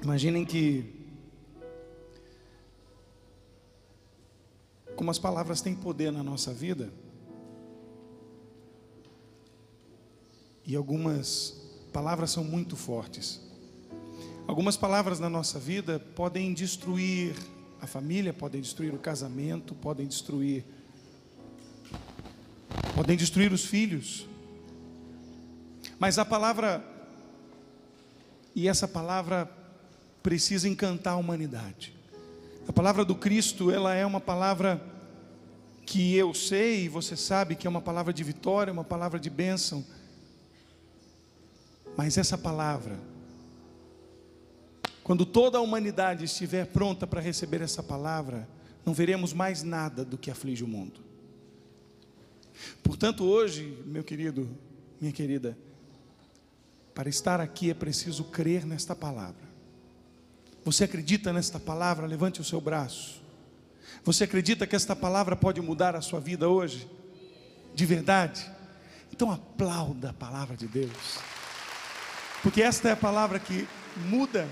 Imaginem que, como as palavras têm poder na nossa vida, e algumas palavras são muito fortes. Algumas palavras na nossa vida podem destruir a família, podem destruir o casamento, podem destruir os filhos. Mas a palavra, e essa palavra precisa encantar a humanidade. A palavra do Cristo, ela é uma palavra que eu sei e você sabe que é uma palavra de vitória, uma palavra de bênção. Mas essa palavra, quando toda a humanidade estiver pronta para receber essa palavra, não veremos mais nada do que aflige o mundo. Portanto, hoje, meu querido, minha querida, para estar aqui é preciso crer nesta palavra. Você acredita nesta palavra? Levante o seu braço. Você acredita que esta palavra pode mudar a sua vida hoje? De verdade? Então aplauda a palavra de Deus, porque esta é a palavra que muda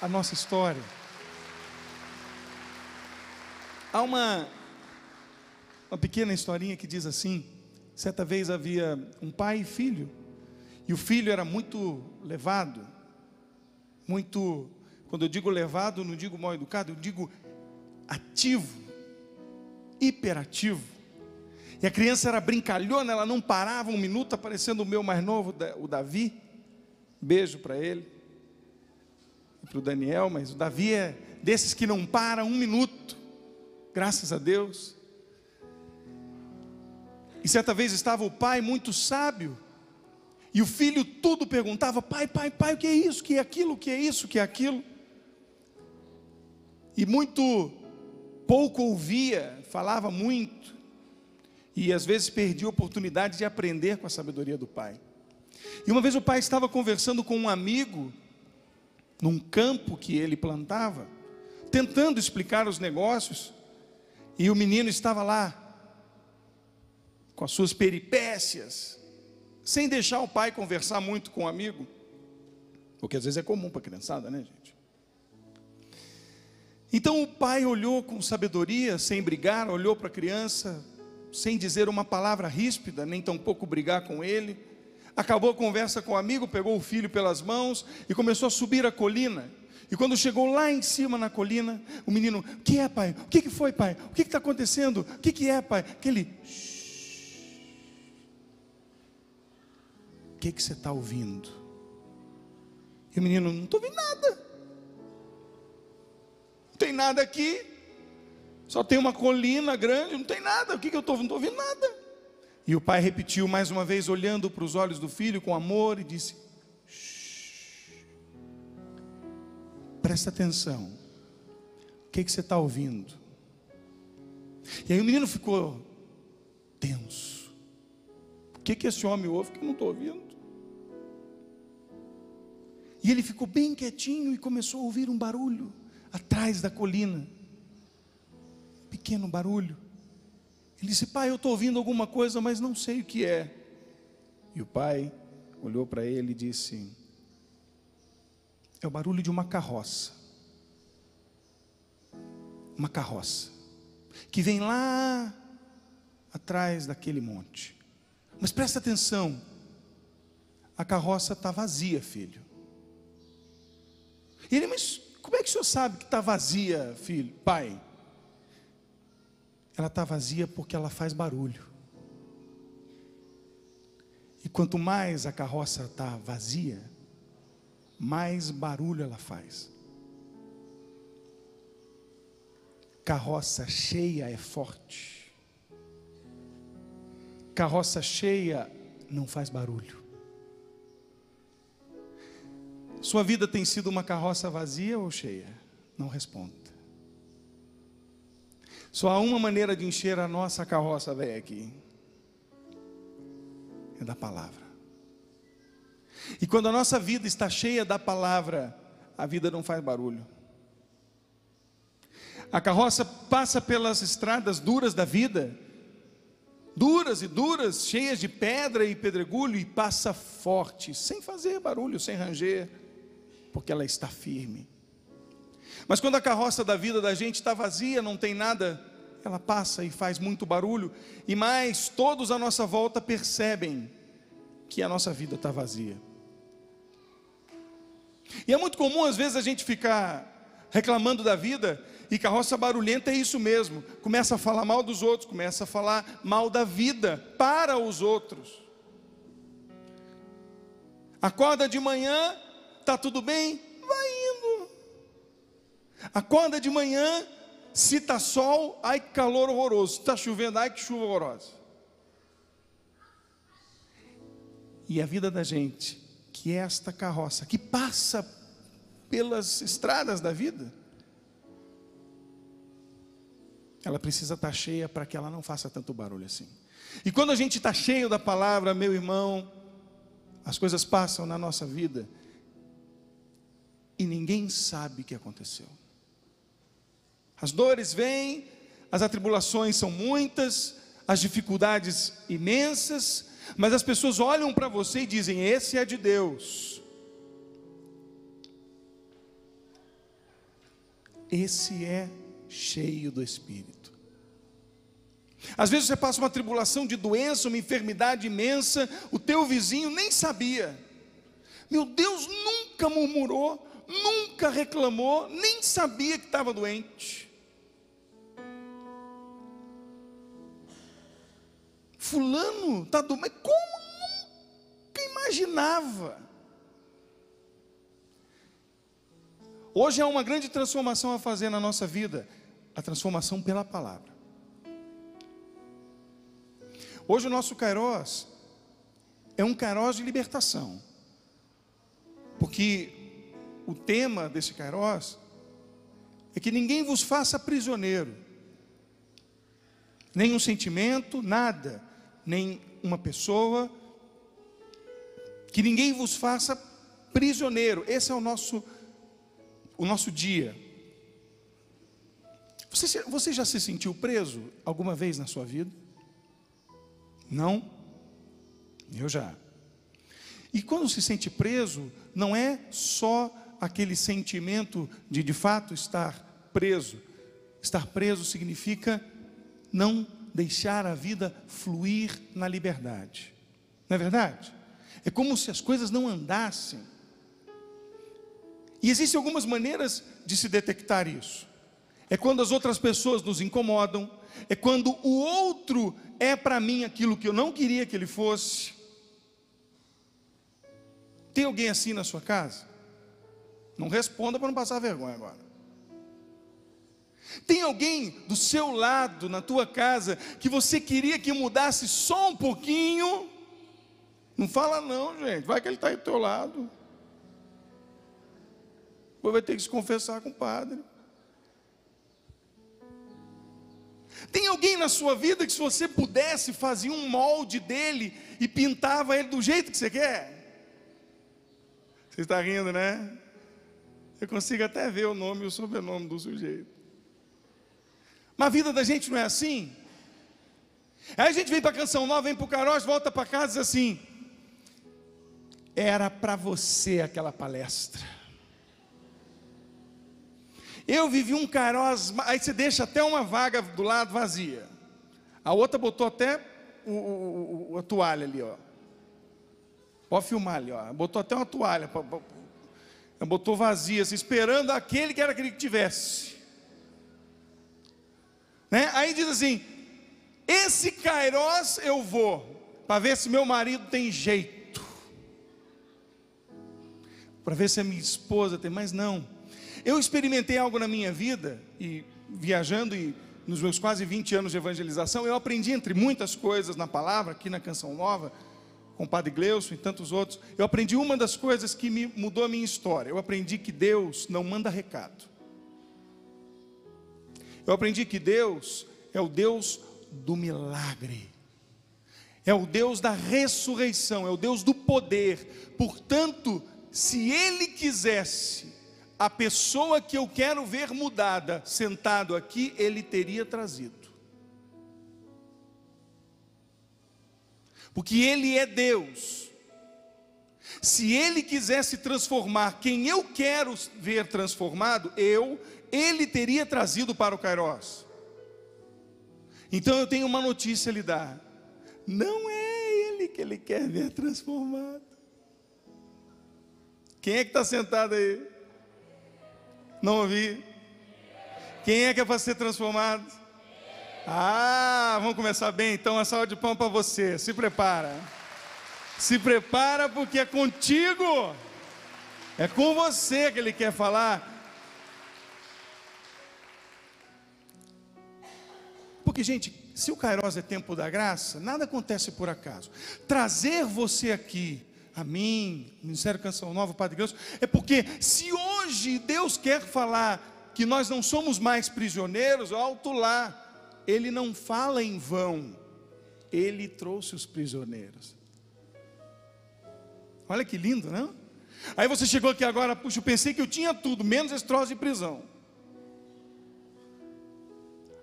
a nossa história. Há uma pequena historinha que diz assim: certa vez havia um pai e filho, e o filho era muito levado, muito, quando eu digo levado, não digo mal educado, eu digo ativo, hiperativo. E a criança era brincalhona, ela não parava um minuto, aparecendo o meu mais novo, o Davi. Beijo para ele e para o Daniel. Mas o Davi é desses que não para um minuto, graças a Deus. E certa vez estava o pai muito sábio, e o filho tudo perguntava: pai, o que é isso, o que é aquilo, o que é isso, o que é aquilo. E muito pouco ouvia, falava muito, e às vezes perdia a oportunidade de aprender com a sabedoria do pai. E uma vez o pai estava conversando com um amigo, num campo que ele plantava, tentando explicar os negócios, e o menino estava lá, com as suas peripécias, sem deixar o pai conversar muito com o amigo, porque às vezes é comum para a criançada, né, gente? Então o pai olhou com sabedoria, sem brigar, olhou para a criança, sem dizer uma palavra ríspida, nem tampouco brigar com ele. Acabou a conversa com o amigo, pegou o filho pelas mãos e começou a subir a colina. E quando chegou lá em cima na colina, o menino: o que é, pai? O que foi, pai? O que está acontecendo? O que é, pai? Aquele: o que você está ouvindo? E o menino: não estou ouvindo nada. Não tem nada aqui, só tem uma colina grande, não tem nada. O que eu estou ouvindo? Não estou ouvindo nada. E o pai repetiu mais uma vez, olhando para os olhos do filho com amor, e disse: shh, presta atenção, o que você está ouvindo? E aí o menino ficou tenso. O que esse homem ouve que eu não estou ouvindo? E ele ficou bem quietinho e começou a ouvir um barulho atrás da colina, pequeno barulho. Ele disse: pai, eu estou ouvindo alguma coisa, mas não sei o que é. E o pai olhou para ele e disse: é o barulho de uma carroça. Uma carroça que vem lá atrás daquele monte. Mas presta atenção, a carroça está vazia, filho. E ele: mas como é que o senhor sabe que está vazia, filho? Pai, ela está vazia porque ela faz barulho. E quanto mais a carroça está vazia, mais barulho ela faz. Carroça cheia é forte. Carroça cheia não faz barulho. Sua vida tem sido uma carroça vazia ou cheia? Não responda. Só há uma maneira de encher a nossa carroça velha aqui: é da palavra. E quando a nossa vida está cheia da palavra, a vida não faz barulho. A carroça passa pelas estradas duras da vida, duras e duras, cheias de pedra e pedregulho, e passa forte, sem fazer barulho, sem ranger. porque ela está firme. Mas quando a carroça da vida da gente está vazia, não tem nada, ela passa e faz muito barulho, e mais, todos à nossa volta percebem que a nossa vida está vazia. E é muito comum às vezes a gente ficar reclamando da vida, e carroça barulhenta é isso mesmo, começa a falar mal dos outros, começa a falar mal da vida para os outros. Acorda de manhã, está tudo bem? Vai indo. Acorda de manhã, se está sol, ai que calor horroroso, se está chovendo, ai que chuva horrorosa. E a vida da gente, que é esta carroça, que passa pelas estradas da vida, ela precisa estar cheia para que ela não faça tanto barulho assim. E quando a gente está cheio da palavra, meu irmão, as coisas passam na nossa vida e ninguém sabe o que aconteceu. As dores vêm, as atribulações são muitas, as dificuldades imensas, mas as pessoas olham para você e dizem: esse é de Deus. Esse é cheio do Espírito. Às vezes você passa uma tribulação de doença, uma enfermidade imensa, o teu vizinho nem sabia. Meu Deus, nunca murmurou, nunca reclamou, nem sabia que estava doente. Fulano está doente, mas como nunca imaginava? Hoje há uma grande transformação a fazer na nossa vida, a transformação pela palavra. Hoje o nosso Kairos é um Kairos de libertação, porque o tema desse Kairos é que ninguém vos faça prisioneiro, nem um sentimento, nada, nem uma pessoa, que ninguém vos faça prisioneiro. Esse é o nosso dia. Você já se sentiu preso alguma vez na sua vida? Não? Eu já. E quando se sente preso, não é só aquele sentimento de fato estar preso. Estar preso significa não deixar a vida fluir na liberdade. Não é verdade? É como se as coisas não andassem. E existem algumas maneiras de se detectar isso. É quando as outras pessoas nos incomodam, é quando o outro é para mim aquilo que eu não queria que ele fosse. Tem alguém assim na sua casa? Não responda para não passar vergonha agora. Tem alguém do seu lado, na tua casa, que você queria que mudasse só um pouquinho? Não fala não, gente, vai que ele está aí do teu lado. Depois vai ter que se confessar com o padre. Tem alguém na sua vida que, se você pudesse, fazia um molde dele e pintava ele do jeito que você quer? Você está rindo, né? Eu consigo até ver o nome e o sobrenome do sujeito. Mas a vida da gente não é assim. Aí a gente vem para a Canção Nova, vem para o Kairos, volta para casa e diz assim: era para você aquela palestra. Eu vivi um Kairos, aí você deixa até uma vaga do lado vazia. A outra botou até a toalha ali, ó. Pode filmar ali, ó. Botou até uma toalha, botou vazia, assim, esperando aquele que era aquele que tivesse. Né? Aí diz assim: esse Kairos eu vou, para ver se meu marido tem jeito, para ver se a minha esposa tem, mas não. Eu experimentei algo na minha vida, e viajando, e nos meus quase 20 anos de evangelização, eu aprendi, entre muitas coisas na palavra, aqui na Canção Nova, com o Padre Gleuson e tantos outros, eu aprendi uma das coisas que mudou a minha história. Eu aprendi que Deus não manda recado. Eu aprendi que Deus é o Deus do milagre, é o Deus da ressurreição, é o Deus do poder. Portanto, se Ele quisesse a pessoa que eu quero ver mudada, sentado aqui, Ele teria trazido. Porque Ele é Deus. Se Ele quisesse transformar quem eu quero ver transformado, Ele teria trazido para o Kairos. Então eu tenho uma notícia a lhe dar: não é Ele que Ele quer ver transformado. Quem é que está sentado aí? Não ouvi. Quem é que é para ser transformado? Vamos começar bem. Então, uma salva de palmas para você. Se prepara. Se prepara, porque é contigo. É com você que Ele quer falar. Porque, gente, se o Kairos é tempo da graça, nada acontece por acaso. Trazer você aqui, a mim, Ministério Canção Nova, Padre Gleuson, é porque se hoje Deus quer falar que nós não somos mais prisioneiros, alto lá, Ele não fala em vão. Ele trouxe os prisioneiros. Olha que lindo, não? Aí você chegou aqui agora, puxa, eu pensei que eu tinha tudo, menos esse troço de prisão.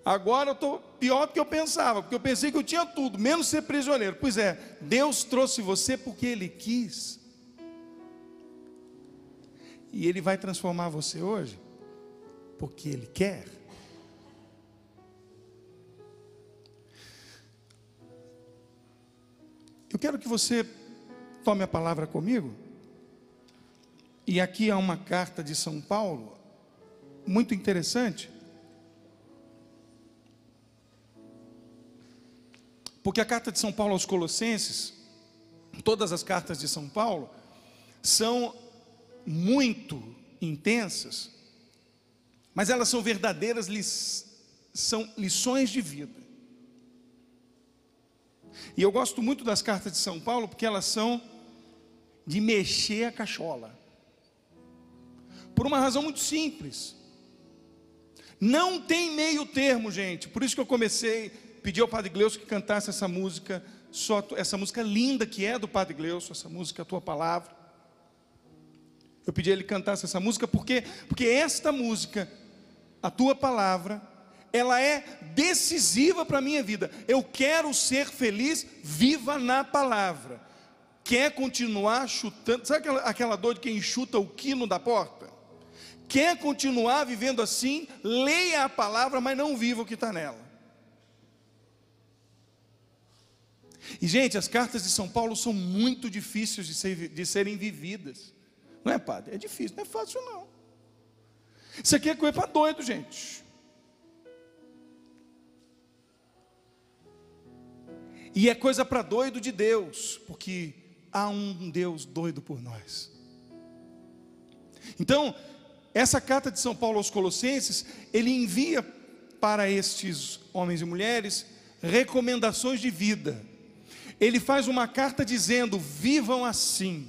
Agora eu estou pior do que eu pensava, porque eu pensei que eu tinha tudo, menos ser prisioneiro. Pois é, Deus trouxe você porque Ele quis. E Ele vai transformar você hoje, porque Ele quer. Eu quero que você tome a palavra comigo. E aqui há uma carta de São Paulo, muito interessante. Porque a carta de São Paulo aos Colossenses, todas as cartas de São Paulo, são muito intensas, mas elas são verdadeiras são lições de vida. E eu gosto muito das cartas de São Paulo, porque elas são de mexer a cachola. Por uma razão muito simples. Não tem meio termo, gente. Por isso que eu pedi ao Padre Gleuson que cantasse essa música, essa música linda que é do Padre Gleuson, essa música A Tua Palavra. Eu pedi a ele que cantasse essa música, porque esta música, A Tua Palavra, ela é decisiva para a minha vida. Eu quero ser feliz, viva na palavra. Quer continuar chutando, sabe aquela dor de quem chuta o quino da porta? Quer continuar vivendo assim, leia a palavra, mas não viva o que está nela. E, gente, as cartas de São Paulo são muito difíceis de serem vividas. Não é, padre? É difícil, não é fácil não. Isso aqui é coisa para doido, gente. E é coisa para doido de Deus, porque há um Deus doido por nós. Então, essa carta de São Paulo aos Colossenses, ele envia para estes homens e mulheres recomendações de vida. Ele faz uma carta dizendo: vivam assim.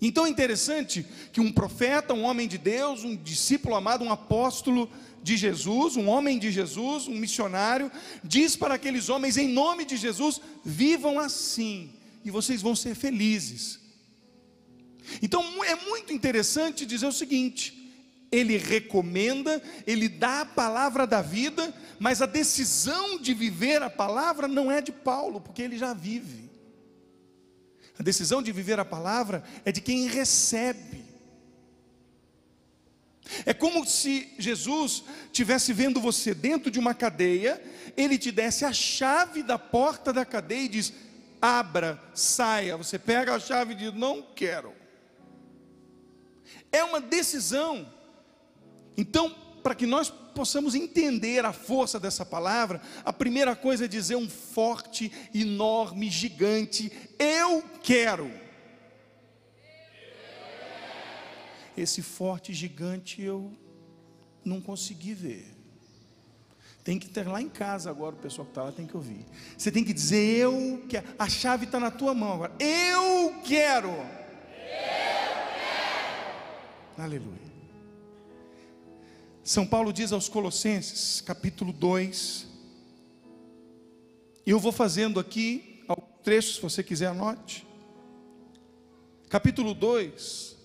Então é interessante que um profeta, um homem de Deus, um discípulo amado, um apóstolo de Jesus, um homem de Jesus, um missionário, diz para aqueles homens, em nome de Jesus: vivam assim, e vocês vão ser felizes. Então é muito interessante dizer o seguinte: ele recomenda, ele dá a palavra da vida, mas a decisão de viver a palavra não é de Paulo, porque ele já vive. A decisão de viver a palavra é de quem recebe. É como se Jesus estivesse vendo você dentro de uma cadeia, Ele te desse a chave da porta da cadeia e diz: abra, saia. Você pega a chave e diz: não quero. É uma decisão. Então, para que nós possamos entender a força dessa palavra, a primeira coisa é dizer um forte, enorme, gigante: eu quero. Esse forte gigante eu não consegui ver. Tem que ter lá em casa agora, o pessoal que está lá tem que ouvir. Você tem que dizer: eu quero. A chave está na tua mão agora. Eu quero. Eu quero. Aleluia. São Paulo diz aos Colossenses, capítulo 2. E eu vou fazendo aqui ao trecho, se você quiser anote. Capítulo 2.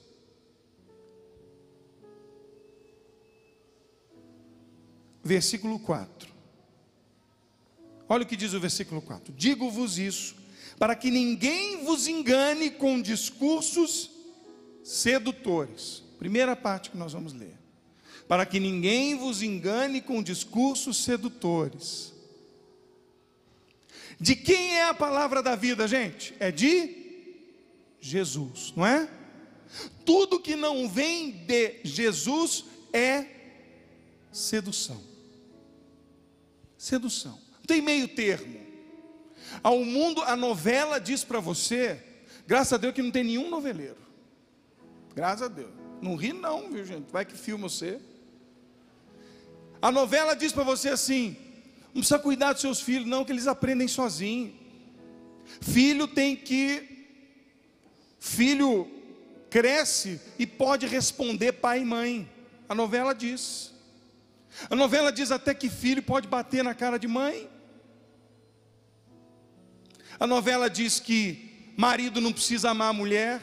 Versículo 4. Olha o que diz o versículo 4: digo-vos isso para que ninguém vos engane com discursos sedutores. Primeira parte que nós vamos ler. Para que ninguém vos engane com discursos sedutores. De quem é a palavra da vida, gente? É de Jesus, não é? Tudo que não vem de Jesus é sedução. Sedução. Não tem meio termo. Ao mundo, a novela diz para você, graças a Deus que não tem nenhum noveleiro. Graças a Deus. Não ri não, viu gente? Vai que filma você. A novela diz para você assim, não precisa cuidar dos seus filhos não, que eles aprendem sozinhos. Filho cresce e pode responder pai e mãe. A novela diz. A novela diz até que filho pode bater na cara de mãe. A novela diz que marido não precisa amar a mulher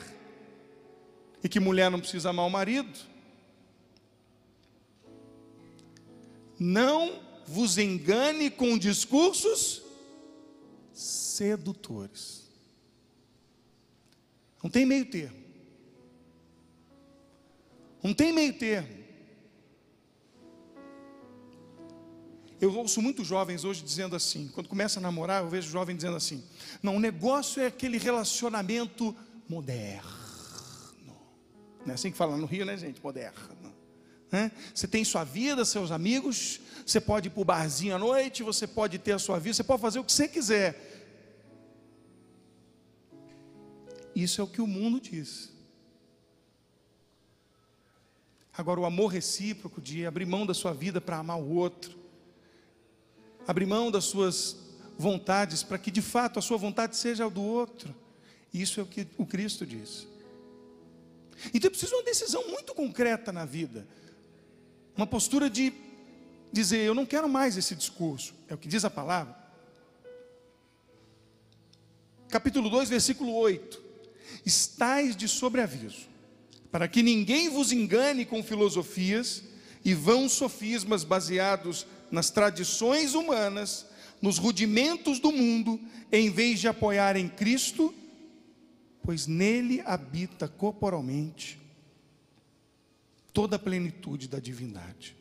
e que mulher não precisa amar o marido. Não vos engane com discursos sedutores. Não tem meio termo. Não tem meio termo. Eu ouço muitos jovens hoje dizendo assim, quando começa a namorar, eu vejo jovem dizendo assim, não, o negócio é aquele relacionamento moderno. Não é assim que fala no Rio, né gente? Moderno. Você tem sua vida, seus amigos, você pode ir para o barzinho à noite, você pode ter a sua vida, você pode fazer o que você quiser. Isso é o que o mundo diz. Agora o amor recíproco de abrir mão da sua vida para amar o outro, abrir mão das suas vontades para que de fato a sua vontade seja a do outro, isso é o que o Cristo diz. Então é preciso uma decisão muito concreta na vida, uma postura de dizer, eu não quero mais esse discurso, é o que diz a palavra. Capítulo 2, versículo 8, estais de sobreaviso, para que ninguém vos engane com filosofias e vãos sofismas baseados nas tradições humanas, nos rudimentos do mundo, em vez de apoiar em Cristo, pois nele habita corporalmente toda a plenitude da divindade.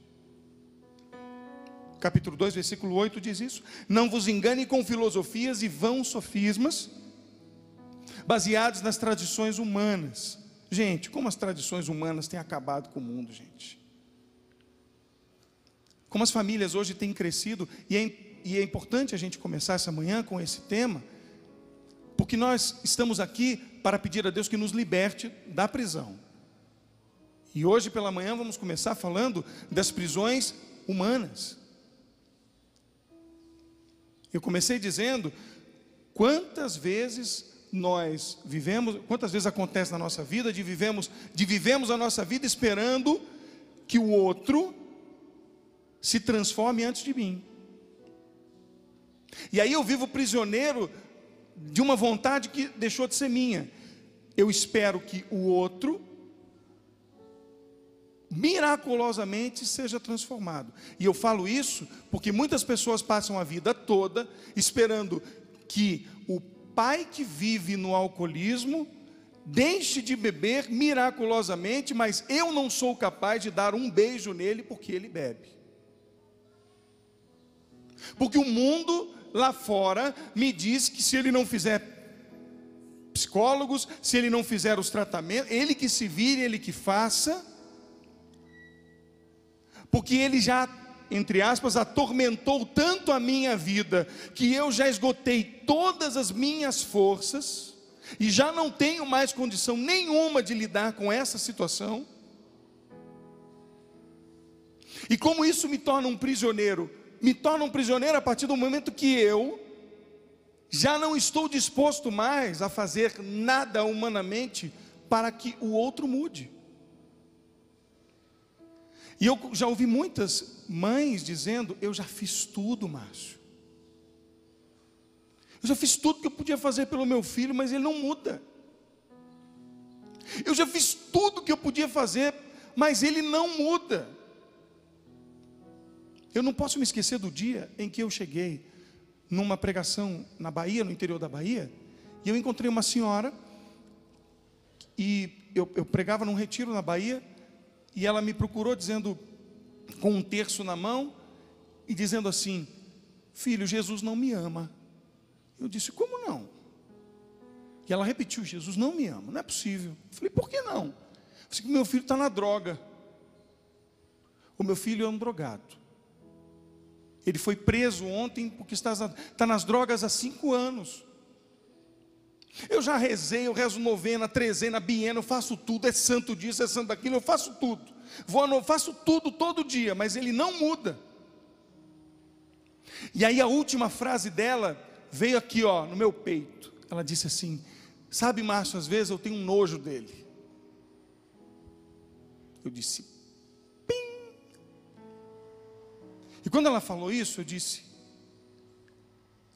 Capítulo 2, versículo 8 diz isso. Não vos engane com filosofias e vãos sofismas, baseados nas tradições humanas. Gente, como as tradições humanas têm acabado com o mundo, gente. Como as famílias hoje têm crescido, e é importante a gente começar essa manhã com esse tema, porque nós estamos aqui para pedir a Deus que nos liberte da prisão. E hoje pela manhã vamos começar falando das prisões humanas. Eu comecei dizendo, quantas vezes nós vivemos, quantas vezes acontece na nossa vida, de vivemos a nossa vida esperando que o outro se transforme antes de mim. E aí eu vivo prisioneiro de uma vontade que deixou de ser minha. Eu espero que o outro miraculosamente seja transformado. E eu falo isso porque muitas pessoas passam a vida toda esperando que o pai que vive no alcoolismo deixe de beber miraculosamente, mas eu não sou capaz de dar um beijo nele porque ele bebe. Porque o mundo lá fora me diz que se ele não fizer psicólogos, se ele não fizer os tratamentos, ele que se vire, ele que faça, porque ele já, entre aspas, atormentou tanto a minha vida, que eu já esgotei todas as minhas forças, e já não tenho mais condição nenhuma de lidar com essa situação. E como isso me torna um prisioneiro? Me torna um prisioneiro a partir do momento que eu já não estou disposto mais a fazer nada humanamente para que o outro mude. E eu já ouvi muitas mães dizendo, eu já fiz tudo, Márcio. Eu já fiz tudo que eu podia fazer pelo meu filho, mas ele não muda. Eu já fiz tudo que eu podia fazer, mas ele não muda. Eu não posso me esquecer do dia em que eu cheguei numa pregação na Bahia, no interior da Bahia, E eu encontrei uma senhora, e eu pregava num retiro na Bahia, e ela me procurou dizendo, com um terço na mão, e dizendo assim: filho, Jesus não me ama. Eu disse: como não? E ela repetiu: Jesus não me ama, não é possível. Eu falei: por que não? Eu disse: meu filho está na droga. O meu filho é um drogado. Ele foi preso ontem porque está nas drogas há 5 anos. Eu já rezei, eu rezo novena, trezena, biena, eu faço tudo, é santo disso, é santo daquilo, eu faço tudo. Faço tudo todo dia, mas ele não muda. E aí a última frase dela veio aqui, ó, no meu peito. Ela disse assim: sabe, Márcio, às vezes eu tenho um nojo dele. Eu disse: pim. E quando ela falou isso, eu disse,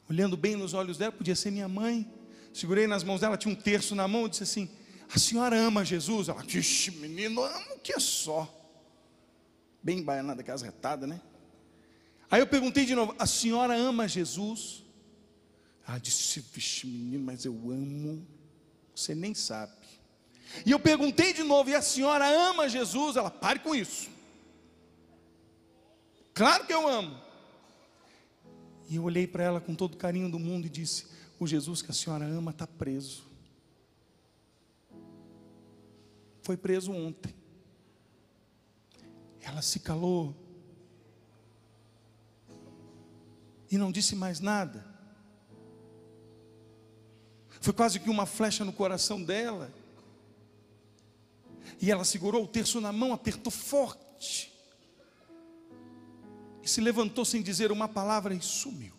olhando bem nos olhos dela, podia ser minha mãe. Segurei nas mãos dela, tinha um terço na mão, eu disse assim: a senhora ama Jesus? Ela disse: menino, amo que é só. Bem baianada, daquelas retadas, né? Aí eu perguntei de novo: a senhora ama Jesus? Ela disse: vixe, menino, mas eu amo, você nem sabe. E eu perguntei de novo: e a senhora ama Jesus? Ela: pare com isso. Claro que eu amo. E eu olhei para ela com todo o carinho do mundo e disse: o Jesus que a senhora ama está preso. Foi preso ontem. Ela se calou e não disse mais nada. Foi quase que uma flecha no coração dela. E ela segurou o terço na mão, apertou forte, e se levantou sem dizer uma palavra e sumiu.